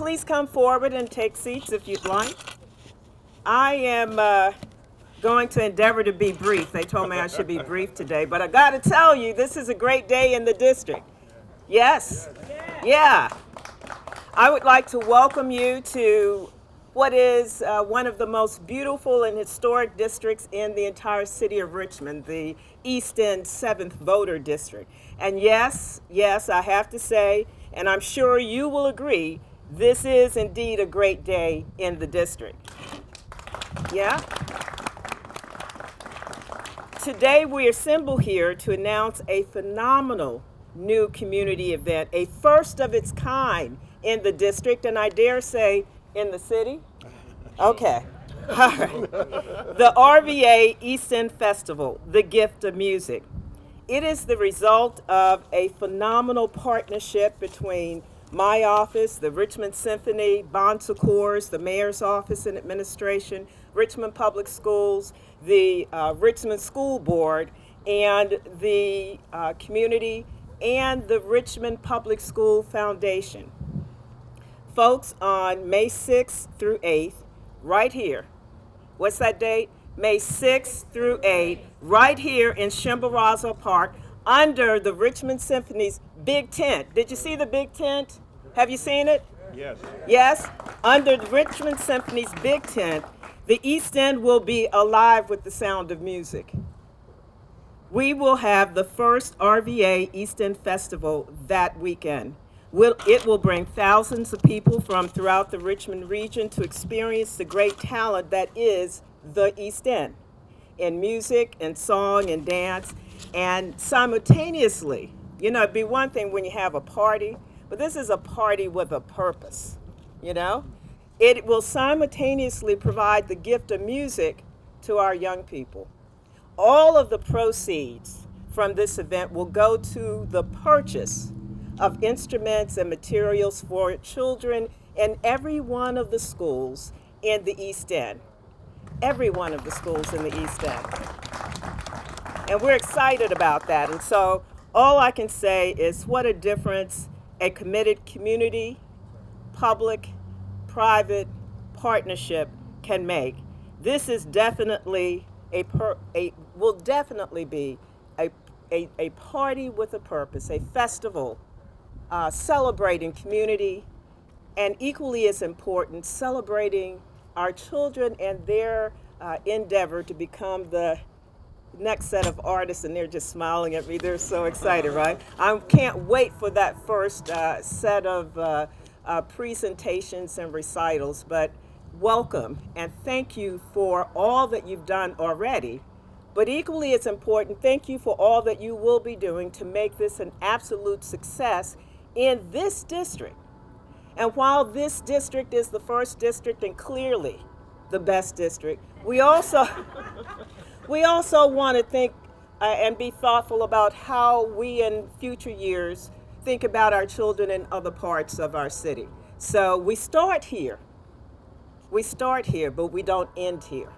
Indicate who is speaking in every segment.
Speaker 1: please come forward and take seats if you'd like. I am going to endeavor to be brief. They told me I should be brief today, but I got to tell you, this is a great day in the district. Yes? Yeah. I would like to welcome you to what is one of the most beautiful and historic districts in the entire city of Richmond, the East End 7th Voter District. And yes, I have to say, and I'm sure you will agree, this is indeed a great day in the district. Yeah? Today we assemble here to announce a phenomenal new community event, a first of its kind in the district, and I dare say in the city. Okay. All right. The RVA East End Festival, The Gift of Music. It is the result of a phenomenal partnership between my office, the Richmond Symphony, Bon Secours, the Mayor's Office and Administration, Richmond Public Schools, the Richmond School Board, and the community, and the Richmond Public School Foundation. Folks, on May 6th through 8th, right here, what's that date? May 6th through 8th, right here in Chimborazo Park, under the Richmond Symphony's big tent. Did you see the big tent? Have you seen it?
Speaker 2: Yes.
Speaker 1: Yes? Under the Richmond Symphony's big tent, the East End will be alive with the sound of music. We will have the first RVA East End Festival that weekend. It will bring thousands of people from throughout the Richmond region to experience the great talent that is the East End in music and song and dance. And simultaneously, you know, it'd be one thing when you have a party, but this is a party with a purpose, you know? It will simultaneously provide the gift of music to our young people. All of the proceeds from this event will go to the purchase of instruments and materials for children in every one of the schools in the East End. Every one of the schools in the East End. And we're excited about that. And so all I can say is what a difference a committed community, public, private partnership can make. This is definitely will definitely be a party with a purpose, a festival celebrating community, and equally as important, celebrating our children and their endeavor to become the next set of artists. And they're just smiling at me. They're so excited, right? I can't wait for that first set of presentations and recitals. But welcome and thank you for all that you've done already. But equally as important, thank you for all that you will be doing to make this an absolute success in this district. And while this district is the first district and clearly the best district, we also want to think and be thoughtful about how we in future years think about our children in other parts of our city. So we start here, but we don't end here.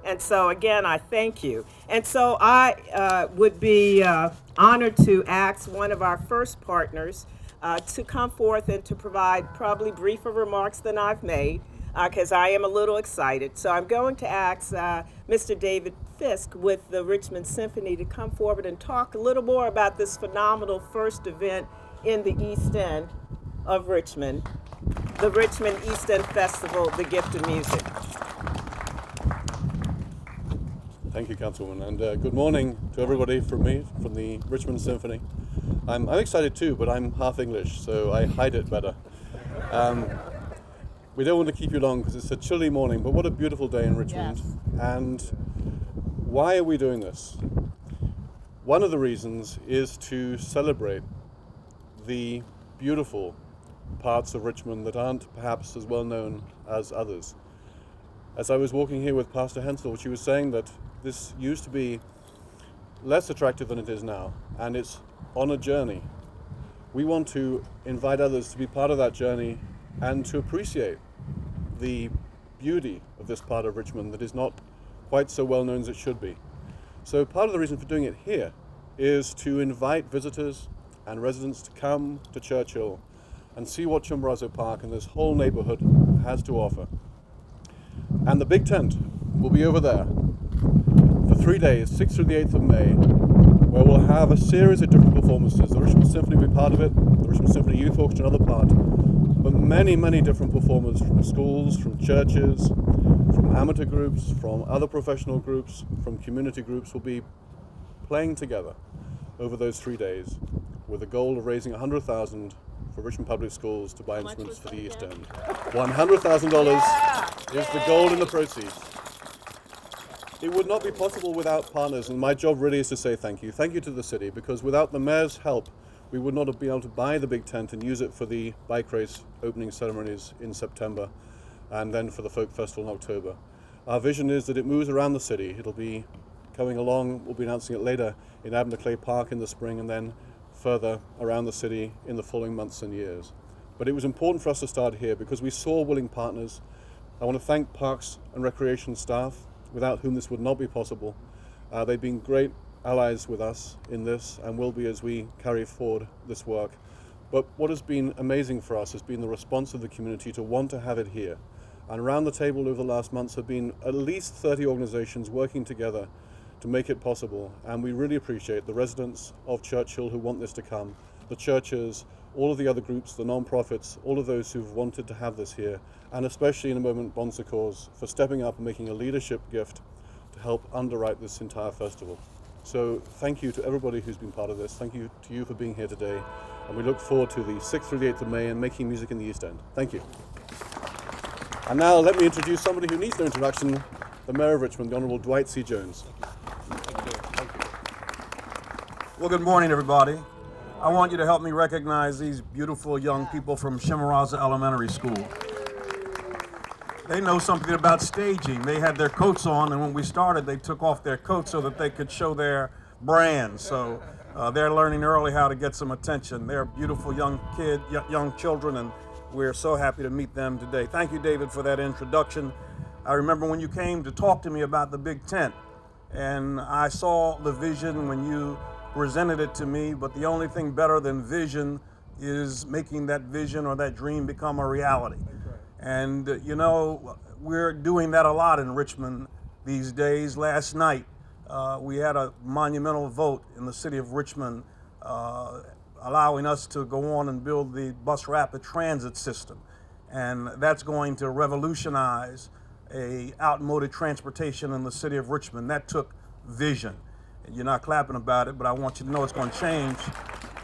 Speaker 1: And so again, I thank you. And so I would be honored to ask one of our first partners to come forth and to provide probably briefer remarks than I've made, because I am a little excited. So I'm going to ask Mr. David Fisk with the Richmond Symphony to come forward and talk a little more about this phenomenal first event in the East End of Richmond, the Richmond East End Festival, The Gift of Music.
Speaker 2: Thank you, Councilwoman, and good morning to everybody from me, from the Richmond Symphony. I'm excited too, but I'm half English, so I hide it better. We don't want to keep you long because it's a chilly morning, but what a beautiful day in Richmond.
Speaker 1: Yes.
Speaker 2: And why are we doing this? One of the reasons is to celebrate the beautiful parts of Richmond that aren't perhaps as well known as others. As I was walking here with Pastor Hensel, she was saying that this used to be less attractive than it is now, and it's on a journey. We want to invite others to be part of that journey and to appreciate the beauty of this part of Richmond that is not quite so well known as it should be. So part of the reason for doing it here is to invite visitors and residents to come to Churchill and see what Chimborazo Park and this whole neighborhood has to offer. And the big tent will be over there for 3 days, 6th through the 8th of May, where we'll have a series of different performances. The Richmond Symphony will be part of it, the Richmond Symphony Youth Orchestra another part, but many, many different performers from schools, from churches, from amateur groups, from other professional groups, from community groups will be playing together over those 3 days with a goal of raising $100,000 for Richmond Public Schools to buy instruments for the East End. $100,000 is the goal in the proceeds. It would not be possible without partners, and my job really is to say thank you. Thank you to the city, because without the mayor's help, we would not have been able to buy the big tent and use it for the bike race opening ceremonies in September and then for the folk festival in October. Our vision is that it moves around the city. It'll be coming along, we'll be announcing it later in Abner Clay Park in the spring and then further around the city in the following months and years. But it was important for us to start here because we saw willing partners. I want to thank Parks and Recreation staff, without whom this would not be possible. They've been great allies with us in this and will be as we carry forward this work. But what has been amazing for us has been the response of the community to want to have it here. And around the table over the last months have been at least 30 organizations working together to make it possible. And we really appreciate the residents of Churchill who want this to come, the churches, all of the other groups, the non-profits, all of those who've wanted to have this here, and especially in a moment Bon Secours for stepping up and making a leadership gift to help underwrite this entire festival. So thank you to everybody who's been part of this. Thank you to you for being here today. And we look forward to the 6th through the 8th of May and making music in the East End. Thank you. And now let me introduce somebody who needs no introduction, the Mayor of Richmond, the Honorable Dwight C. Jones.
Speaker 3: Well, good morning, everybody. I want you to help me recognize these beautiful young people from Chimborazo Elementary School. They know something about staging. They had their coats on, and when we started, they took off their coats so that they could show their brand. So they're learning early how to get some attention. They're beautiful young young children, and we're so happy to meet them today. Thank you, David, for that introduction. I remember when you came to talk to me about the big tent, and I saw the vision when you presented it to me, but the only thing better than vision is making that vision or that dream become a reality. And you know, we're doing that a lot in Richmond these days. Last night, we had a monumental vote in the city of Richmond allowing us to go on and build the bus rapid transit system. And that's going to revolutionize a outmoded transportation in the city of Richmond. That took vision. You're not clapping about it, but I want you to know it's going to change.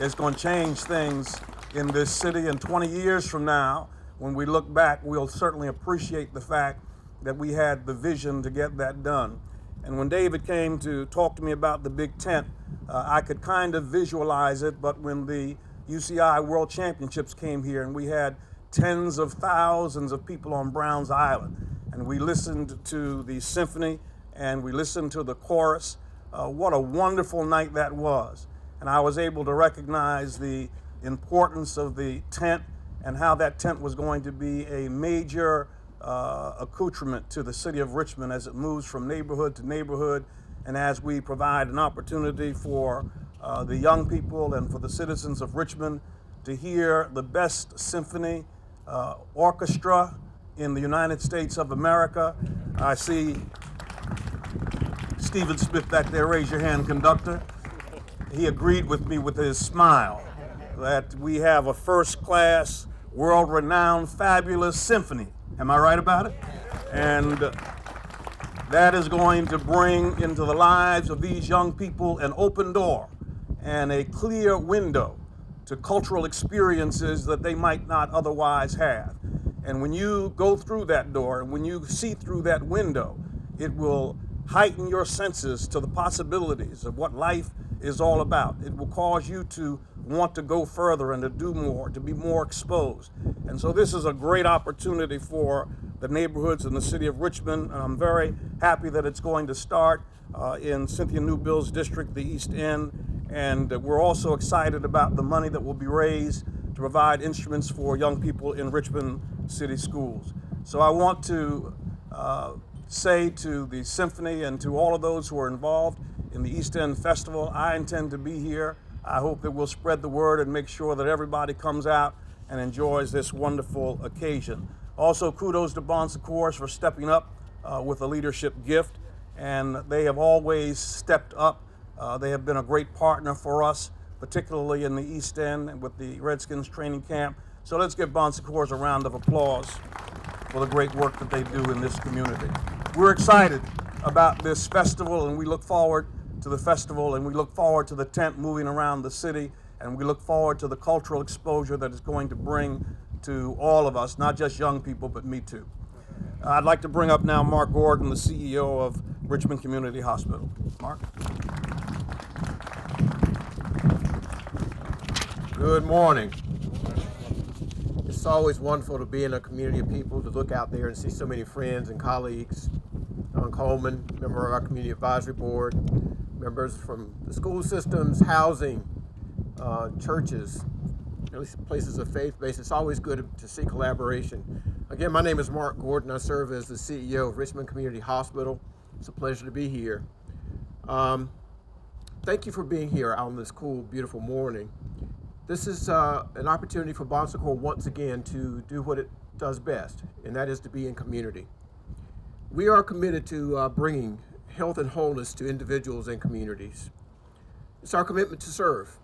Speaker 3: It's going to change things in this city. And 20 years from now, when we look back, we'll certainly appreciate the fact that we had the vision to get that done. And when David came to talk to me about the big tent, I could kind of visualize it, but when the UCI World Championships came here and we had tens of thousands of people on Browns Island, and we listened to the symphony and we listened to the chorus, what a wonderful night that was. And I was able to recognize the importance of the tent and how that tent was going to be a major accoutrement to the city of Richmond as it moves from neighborhood to neighborhood, and as we provide an opportunity for the young people and for the citizens of Richmond to hear the best symphony orchestra in the United States of America. I see Stephen Smith back there, raise your hand, conductor. He agreed with me with his smile that we have a first-class, world-renowned, fabulous symphony. Am I right about it? And that is going to bring into the lives of these young people an open door and a clear window to cultural experiences that they might not otherwise have. And when you go through that door and when you see through that window, it will heighten your senses to the possibilities of what life is all about. It will cause you to want to go further and to do more, to be more exposed. And so this is a great opportunity for the neighborhoods in the city of Richmond. And I'm very happy that it's going to start in Cynthia Newbill's district, the East End. And we're also excited about the money that will be raised to provide instruments for young people in Richmond City Schools. So I want to say to the symphony and to all of those who are involved in the East End Festival, I intend to be here. I hope that we'll spread the word and make sure that everybody comes out and enjoys this wonderful occasion. Also, kudos to Bon Secours for stepping up with a leadership gift, and they have always stepped up. They have been a great partner for us, particularly in the East End and with the Redskins training camp. So let's give Bon Secours a round of applause for the great work that they do in this community. We're excited about this festival, and we look forward to the festival, and we look forward to the tent moving around the city, and we look forward to the cultural exposure that it's going to bring to all of us, not just young people, but me too. I'd like to bring up now Mark Gordon, the CEO of Richmond Community Hospital. Mark?
Speaker 4: Good morning. It's always wonderful to be in a community of people, to look out there and see so many friends and colleagues. Don Coleman, member of our Community Advisory Board, members from the school systems, housing, churches, places of faith base. It's always good to see collaboration. Again, my name is Mark Gordon. I serve as the CEO of Richmond Community Hospital. It's a pleasure to be here. Thank you for being here on this cool, beautiful morning. This is an opportunity for Bon Secours once again to do what it does best, and that is to be in community. We are committed to bringing health and wholeness to individuals and communities. It's our commitment to serve.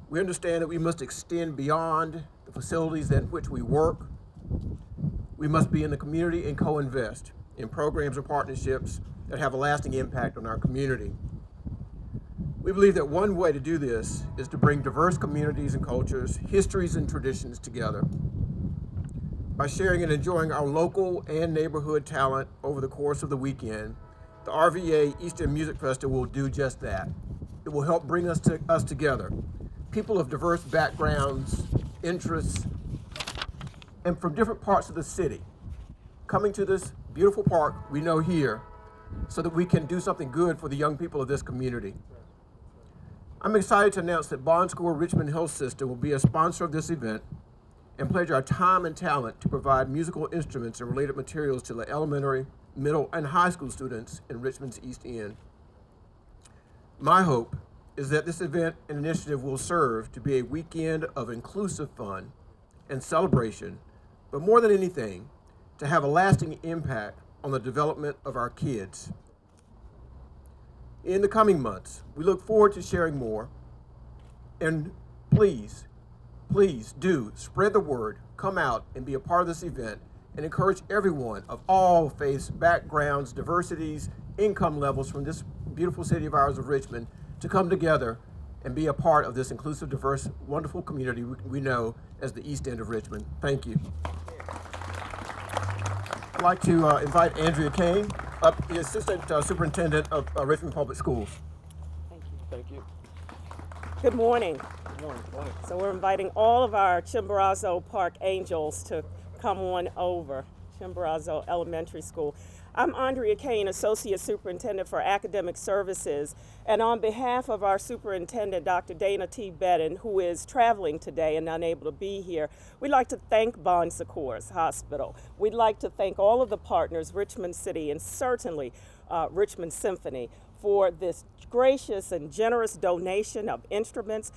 Speaker 4: We understand that we must extend beyond the facilities in which we work. We must be in the community and co-invest in programs and partnerships that have a lasting impact on our community. We believe that one way to do this is to bring diverse communities and cultures, histories and traditions together. By sharing and enjoying our local and neighborhood talent over the course of the weekend, the RVA East End Music Festival will do just that. It will help bring us together, people of diverse backgrounds, interests, and from different parts of the city, coming to this beautiful park we know here so that we can do something good for the young people of this community. I'm excited to announce that Bon Secours Richmond Health System will be a sponsor of this event and pledge our time and talent to provide musical instruments and related materials to the elementary, middle, and high school students in Richmond's East End. My hope is that this event and initiative will serve to be a weekend of inclusive fun and celebration, but more than anything, to have a lasting impact on the development of our kids. In the coming months, we look forward to sharing more, and please do spread the word, come out and be a part of this event, and encourage everyone of all faiths, backgrounds, diversities, income levels from this beautiful city of ours of Richmond to come together and be a part of this inclusive, diverse, wonderful community we know as the East End of Richmond. Thank you. I'd like to invite Andrea Kane up, the Assistant Superintendent of Richmond Public Schools.
Speaker 1: Thank you.
Speaker 2: Thank you.
Speaker 1: Good morning.
Speaker 2: Good morning. Good morning.
Speaker 1: So we're inviting all of our Chimborazo Park Angels to come on over, Chimborazo Elementary School. I'm Andrea Kane, Associate Superintendent for Academic Services, and on behalf of our Superintendent, Dr. Dana T. Bedden, who is traveling today and unable to be here, we'd like to thank Bon Secours Hospital. We'd like to thank all of the partners, Richmond City, and certainly Richmond Symphony, for this gracious and generous donation of instruments.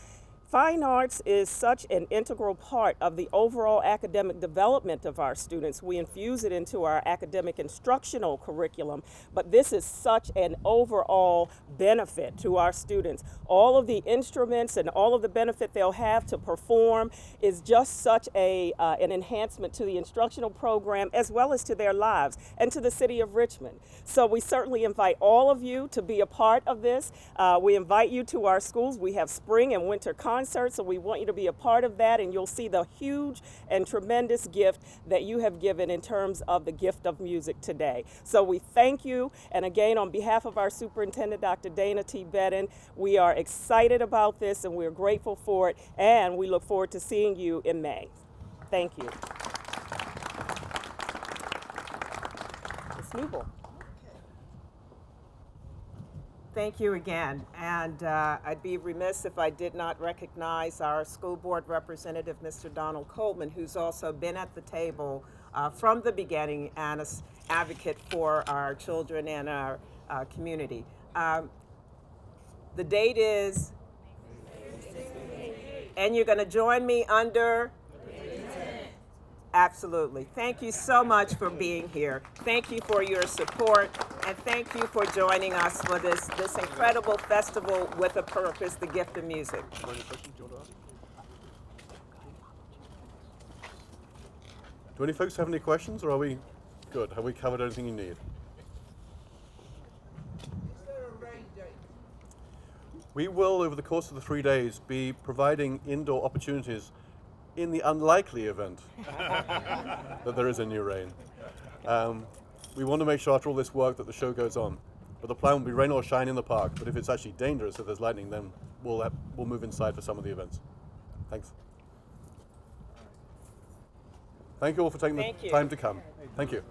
Speaker 1: Fine arts is such an integral part of the overall academic development of our students. We infuse it into our academic instructional curriculum, but this is such an overall benefit to our students. All of the instruments and all of the benefit they'll have to perform is just such an enhancement to the instructional program as well as to their lives and to the city of Richmond. So we certainly invite all of you to be a part of this. We invite you to our schools. We have spring and winter concerts, so we want you to be a part of that, and you'll see the huge and tremendous gift that you have given in terms of the gift of music today. So we thank you, and again, on behalf of our superintendent, Dr. Dana T. Bedden, we are excited about this, and we're grateful for it, and we look forward to seeing you in May. Thank you. Ms. Newell.
Speaker 5: Thank you again, and I'd be remiss if I did not recognize our school board representative, Mr. Donald Coleman, who's also been at the table from the beginning and an advocate for our children and our community. The date is, and you're going to join me under Absolutely. Thank you so much for being here. Thank you for your support, and thank you for joining us for this incredible festival with a purpose, the gift of music.
Speaker 2: Do any folks have any questions, or are we good? Have we covered everything you need? We will, over the course of the 3 days, be providing indoor opportunities in the unlikely event that there is a new rain. We want to make sure after all this work that the show goes on. But the plan will be rain or shine in the park. But if it's actually dangerous, if there's lightning, then we'll move inside for some of the events. Thanks. Thank you all for taking the time to come. Thank you.